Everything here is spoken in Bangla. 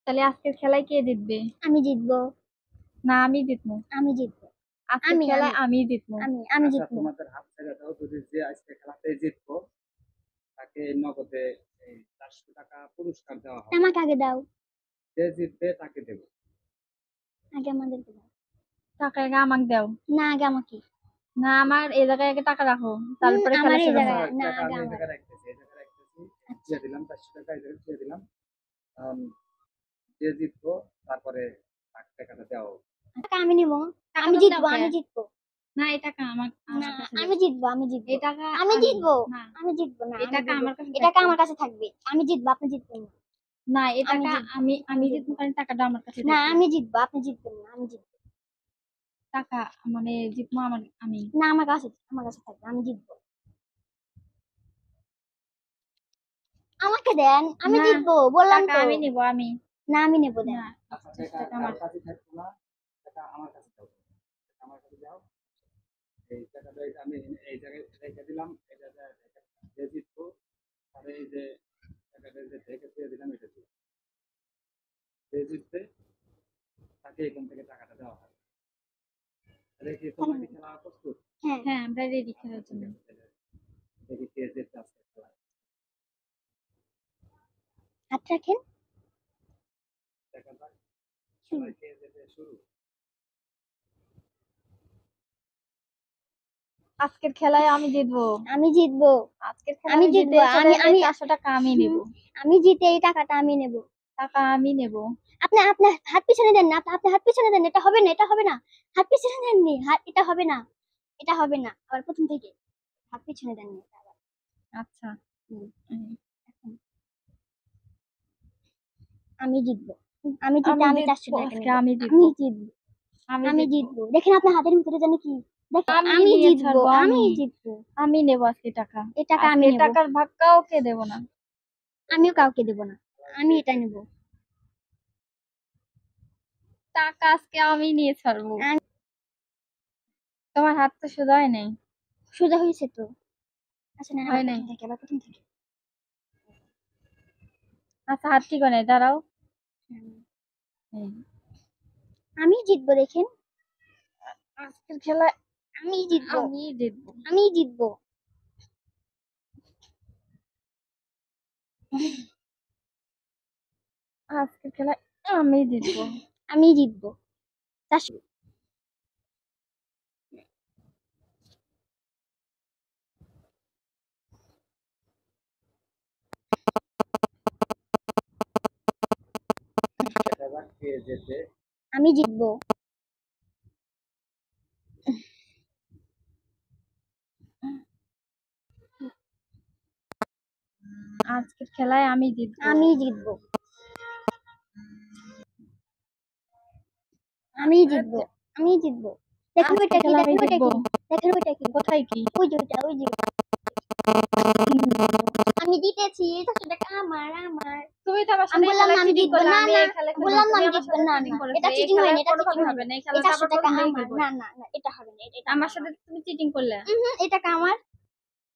তাহলে আজকের খেলায় কে জিতবে? আমি জিতবো। না আমি জিতবো। আমি জিতবো। আজকের খেলায় আমি জিতবো। আমি আচ্ছা, জিতবো। তোমাদের হাত ছেড়ে দাও। যদি যে আজকে খেলাতে জিতবো তাকে নগদে 400 টাকা পুরস্কার দেওয়া হবে। আমাকে আগে দাও। যে জিতবে তাকে দেবো। আগে আমাদেরকে দাও। টাকা আগে আমাকে দাও। না আগে আমাকে। না আমার এই জায়গায় আগে টাকা রাখো, তারপরে আমার খেলা এই শুরু হবে। জায়গায় না টাকা আগে আমি এই আমার। জায়গায় রাখতেছি, এই জায়গায় রাখতেছি। দিয়ে দিলাম 400 টাকা, এই জায়গায় দিয়ে দিলাম। যে জিতবো তারপরে তাকে টাকাটা দেওয়া হবে। টাকা আমি নিব। টাকা আমি তো জিতবো। দাও আমি কে? জিতবো। না এই টাকা আমার না কাছে আমি দাও। জিতবো। আমি জিতবো। এই টাকা আমি জিতবো। না আমি জিতবো না। এই আমি টাকা জিতবো। আমার কাছে এই টাকা থাকবে। আমার কাছে থাকবে। আমি জিতবো। আপনি জিতবেন না। না এই আমি টাকা জিতবো। আমি জিতবো, কারণ টাকাটা আমার কাছে না থাকবে। আমি জিতবো। আপনি জিতবেন না। আমি জিতবো। টাকা মানে জিতবো আমি। না আমার কাছে থাকবে। আমি জিতবো। আমাকে দেন। আমি না জিতবো। বললাম টাকা তো। আমি নিব আমি। না আমি নেবো দেন। না আচ্ছা, 50 টাকা টাকা কার আমার। কাছে থাকবো না, টাকা আমার কাছে দাও। টাকা আমার কাছে দাও। এই টাকাটা আমি এই জায়গায় রেখে দিলাম। এই জায়গায় যে জিতবো তাহলে এই যে টাকাটা যে রেখে দিয়ে দিলাম, এটা দিয়ে যে জিতবে তাকে এখান থেকে টাকাটা দেওয়া হবে। তাহলে কি তোমরা কি খেলা প্রস্তুত? হ্যাঁ হ্যাঁ আমরা রেডি খেলার ঠিক জন্য। আছে, তাহলে দেখি কে জিতছে আজকে খেলায়। হাত রাখেন। দেখা যাক খেলায় কে জিতে শুরু। আজকের খেলায় আমি জিতবো। আমি জিতবো। আজকের খেলায় আমি আমি জিতবো। জিতবো। আমি 400 টাকা আমি নেব। আমি জিতে এই টাকাটা আমি নেব। টাকা আমি নেব। আপনি আপনার হাত পিছনে দেন না। আপনি হাত পিছনে দেন। এটা হবে না। এটা হবে না। হাত পিছনে দেননি। হাত এটা হবে না। এটা হবে না। আবার প্রথম থেকে হাত পিছনে দেননি। এটা আবার। আচ্ছা এখন আমি জিতবো। আমি জিতে আমি 400 জিতবো, টাকা আজকে নেব। আমি আমি জিতবো। জিতবো। আমি আমি জিতবো। জিতবো। দেখেন আপনার হাতের ভিতরে জানি কি। দেখেন আমি আমি নিয়ে জিতবো। ছাড়বো আমি আমি। জিতবো। আমি নেব আজকে টাকা। এই টাকা আমি আজকে নেব। টাকার ভাগ কাউকে দেব না। আমিও কাউকে দেব না। আমি এটা নেব। টাকা আজকে আমি নিয়ে ছাড়বো। আমি- তোমার হাত তো সোজা হয় নাই। সোজা হয়েছে তো। আচ্ছা না হয় আবার নাই। প্রথম থেকে আবার প্রথম থেকে। আচ্ছা হাত ঠিক হয় নাই, দাঁড়াও। এই, আমি জিতবো দেখেন। আজকের খেলায় আমি জিতবো। আমি জিতবো। আমি জিতবো। আজকের খেলায় আমি জিতবো। আমি জিতবো। 400 দেখা যাক কে জিতে। আমি জিতবো। আজকের খেলায় আমি জিতবো। আমি জিতবো। আমি জিতবো। আমি জিতবো। দেখেন ওইটা আজকের কি। খেলা আমি দেখেন ওইটা জিতবো। কি। দেখেন ওইটা কি। কোথায় কি? ওই যে ওইটা ওই যে। আমি জিতেছি। 400 টাকা আমার আমার। তুমি তো আমার আমি সাথে এই বললাম না খেলায় আমি চিটিং জিতবো। করলে, না আমি না এই খেলায় খেলবো। বললাম না তুমি আমি আমার জিতবো। সাথে না চিটিং না করেছো। এটা এই চিটিং হয় খেলায় না। এটা কোনোভাবে চিটিং হয় হবে না। না। এই এই খেলাটা 400 টাকা করলেই আমার। খেলবো। না না না এটা হবে না। এটা আমার আমার। সাথে তুমি চিটিং করলে। এই টাকা আমার।